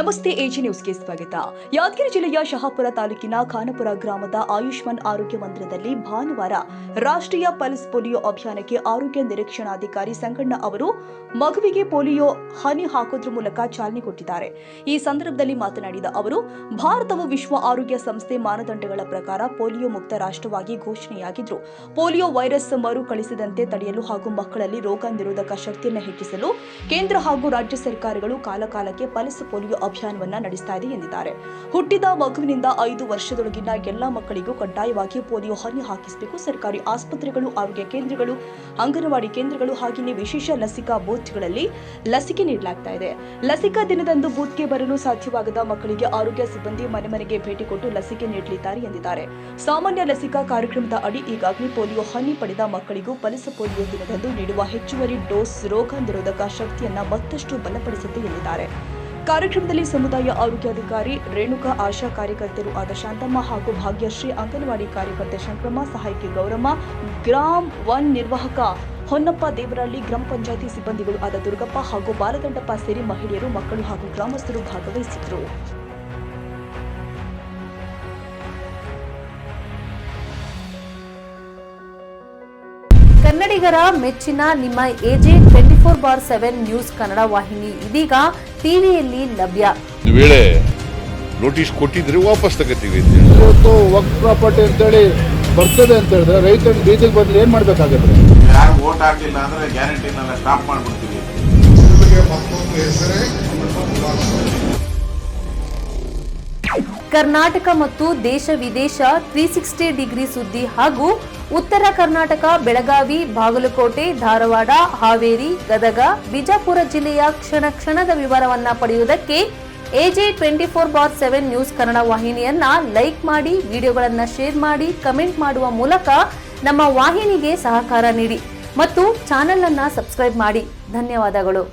ನಮಸ್ತೆ ಎಜಿ ನ್ಯೂಸ್ಗೆ ಸ್ವಾಗತ. ಯಾದಗಿರಿ ಜಿಲ್ಲೆಯ ಶಹಾಪುರ ತಾಲೂಕಿನ ಖಾನಾಪುರ ಗ್ರಾಮದ ಆಯುಷ್ಮಾನ್ ಆರೋಗ್ಯ ಮಂದಿರದಲ್ಲಿ ಭಾನುವಾರ ರಾಷ್ಟ್ರೀಯ ಪಲ್ಸ್ ಪೋಲಿಯೋ ಅಭಿಯಾನಕ್ಕೆ ಆರೋಗ್ಯ ನಿರೀಕ್ಷಣಾಧಿಕಾರಿ ಸಂಗಣ್ಣ ಅವರು ಮಗುವಿಗೆ ಪೋಲಿಯೋ ಹನಿ ಹಾಕೋದ್ರ ಮೂಲಕ ಚಾಲನೆ ಕೊಟ್ಟಿದ್ದಾರೆ. ಈ ಸಂದರ್ಭದಲ್ಲಿ ಮಾತನಾಡಿದ ಅವರು, ಭಾರತವು ವಿಶ್ವ ಆರೋಗ್ಯ ಸಂಸ್ಥೆ ಮಾನದಂಡಗಳ ಪ್ರಕಾರ ಪೋಲಿಯೋ ಮುಕ್ತ ರಾಷ್ಟ್ರವಾಗಿ ಘೋಷಣೆಯಾಗಿದ್ದು, ಪೋಲಿಯೋ ವೈರಸ್ ಮರುಕಳಿಸದಂತೆ ತಡೆಯಲು ಹಾಗೂ ಮಕ್ಕಳಲ್ಲಿ ರೋಗ ನಿರೋಧಕ ಶಕ್ತಿಯನ್ನು ಹೆಚ್ಚಿಸಲು ಕೇಂದ್ರ ಹಾಗೂ ರಾಜ್ಯ ಸರ್ಕಾರಗಳು ಕಾಲಕಾಲಕ್ಕೆ ಪಲ್ಸ್ ಪೋಲಿಯೋ ಅಭಿಯಾನವನ್ನ ನಡೆಸ್ತಾ ಇದೆ ಎಂದಿದ್ದಾರೆ. ಹುಟ್ಟಿದ ಮಗುವಿನಿಂದ 5 ವರ್ಷದೊಳಗಿನ ಎಲ್ಲಾ ಮಕ್ಕಳಿಗೂ ಕಡ್ಡಾಯವಾಗಿ ಪೋಲಿಯೋ ಹನಿ ಹಾಕಿಸಬೇಕು. ಸರ್ಕಾರಿ ಆಸ್ಪತ್ರೆಗಳು, ಆರೋಗ್ಯ ಕೇಂದ್ರಗಳು, ಅಂಗನವಾಡಿ ಕೇಂದ್ರಗಳು ಹಾಗೆಯೇ ವಿಶೇಷ ಲಸಿಕಾ ಬೂತ್ಗಳಲ್ಲಿ ಲಸಿಕೆ ನೀಡಲಾಗ್ತಾ ಇದೆ. ಲಸಿಕಾ ದಿನದಂದು ಬೂತ್ಗೆ ಬರಲು ಸಾಧ್ಯವಾಗದ ಮಕ್ಕಳಿಗೆ ಆರೋಗ್ಯ ಸಿಬ್ಬಂದಿ ಮನೆ ಮನೆಗೆ ಭೇಟಿ ಕೊಟ್ಟು ಲಸಿಕೆ ನೀಡಲಿದ್ದಾರೆ ಎಂದಿದ್ದಾರೆ. ಸಾಮಾನ್ಯ ಲಸಿಕಾ ಕಾರ್ಯಕ್ರಮದ ಅಡಿ ಈಗಾಗಲೇ ಪೋಲಿಯೋ ಹನಿ ಪಡೆದ ಮಕ್ಕಳಿಗೂ ಪಲ್ಸ್ ಪೋಲಿಯೋ ದಿನದಂದು ನೀಡುವ ಹೆಚ್ಚುವರಿ ಡೋಸ್ ರೋಗ ನಿರೋಧಕ ಶಕ್ತಿಯನ್ನ ಮತ್ತಷ್ಟು ಬಲಪಡಿಸುತ್ತೆ ಎಂದಿದ್ದಾರೆ. ಕಾರ್ಯಕ್ರಮದಲ್ಲಿ ಸಮುದಾಯ ಆರೋಗ್ಯಾಧಿಕಾರಿ ರೇಣುಕಾ, ಆಶಾ ಕಾರ್ಯಕರ್ತರು ಆದ ಶಾಂತಮ್ಮ ಹಾಗೂ ಭಾಗ್ಯಶ್ರೀ, ಅಂಗನವಾಡಿ ಕಾರ್ಯಕರ್ತೆ ಶಂಕ್ರಮ್ಮ, ಸಹಾಯಕಿ ಗೌರಮ್ಮ, ಗ್ರಾಮ್ 1 ನಿರ್ವಾಹಕ ಹೊನ್ನಪ್ಪ ದೇವರಹಳ್ಳಿ, ಗ್ರಾಮ ಪಂಚಾಯಿತಿ ಸಿಬ್ಬಂದಿಗಳು ಆದ ದುರ್ಗಪ್ಪ ಹಾಗೂ ಬಾಲದಂಡಪ್ಪ ಸೇರಿ ಮಹಿಳೆಯರು, ಮಕ್ಕಳು ಹಾಗೂ ಗ್ರಾಮಸ್ಥರು ಭಾಗವಹಿಸಿದರು. ಕನ್ನಡಿಗರ ಮೆಚ್ಚಿನ ನಿಮ್ಮ ಎಜೆ 24/7 ನ್ಯೂಸ್ ಕನ್ನಡ ವಾಹಿನಿ ಇದೀಗ ಟಿವಿಯಲ್ಲಿ ಲಭ್ಯ. ವೇಳೆ ನೋಟಿಸ್ ಕೊಟ್ಟಿದ್ರೆ ವಾಪಸ್ ತಗೋತೀವಿ. ಇವತ್ತು ವಕ್ಫ್ ಪ್ರಾಪರ್ಟಿ ಅಂತೇಳಿ ಬರ್ತದೆ ಅಂತ ಹೇಳಿದ್ರೆ ರೈತರು ಬೀದಿಗೆ ಬಂದ್ರೆ ಏನ್ ಮಾಡ್ಬೇಕಾಗತ್ತೆ? ಯಾರು ವೋಟ್ ಹಾಕಿಲ್ಲ ಅಂದ್ರೆ ಗ್ಯಾರಂಟಿನೆಲ್ಲ ಸ್ಟಾಪ್ ಮಾಡ್ಬಿಡ್ತೀವಿ. ಕರ್ನಾಟಕ ಮತ್ತು ದೇಶ ವಿದೇಶ 360 ಡಿಗ್ರಿ ಸುದ್ದಿ ಹಾಗೂ ಉತ್ತರ ಕರ್ನಾಟಕ, ಬೆಳಗಾವಿ, ಬಾಗಲಕೋಟೆ, ಧಾರವಾಡ, ಹಾವೇರಿ, ಗದಗ, ಬಿಜಾಪುರ ಜಿಲ್ಲೆಯ ಕ್ಷಣ ಕ್ಷಣದ ವಿವರವನ್ನ ಪಡೆಯುವುದಕ್ಕೆ ಎಜೆ 24/7 ನ್ಯೂಸ್ ಕನ್ನಡ ವಾಹಿನಿಯನ್ನ ಲೈಕ್ ಮಾಡಿ, ವಿಡಿಯೋಗಳನ್ನ ಶೇರ್ ಮಾಡಿ, ಕಮೆಂಟ್ ಮಾಡುವ ಮೂಲಕ ನಮ್ಮ ವಾಹಿನಿಗೆ ಸಹಕಾರ ನೀಡಿ ಮತ್ತು ಚಾನೆಲ್ ಅನ್ನ ಸಬ್ಸ್ಕ್ರೈಬ್ ಮಾಡಿ. ಧನ್ಯವಾದಗಳು.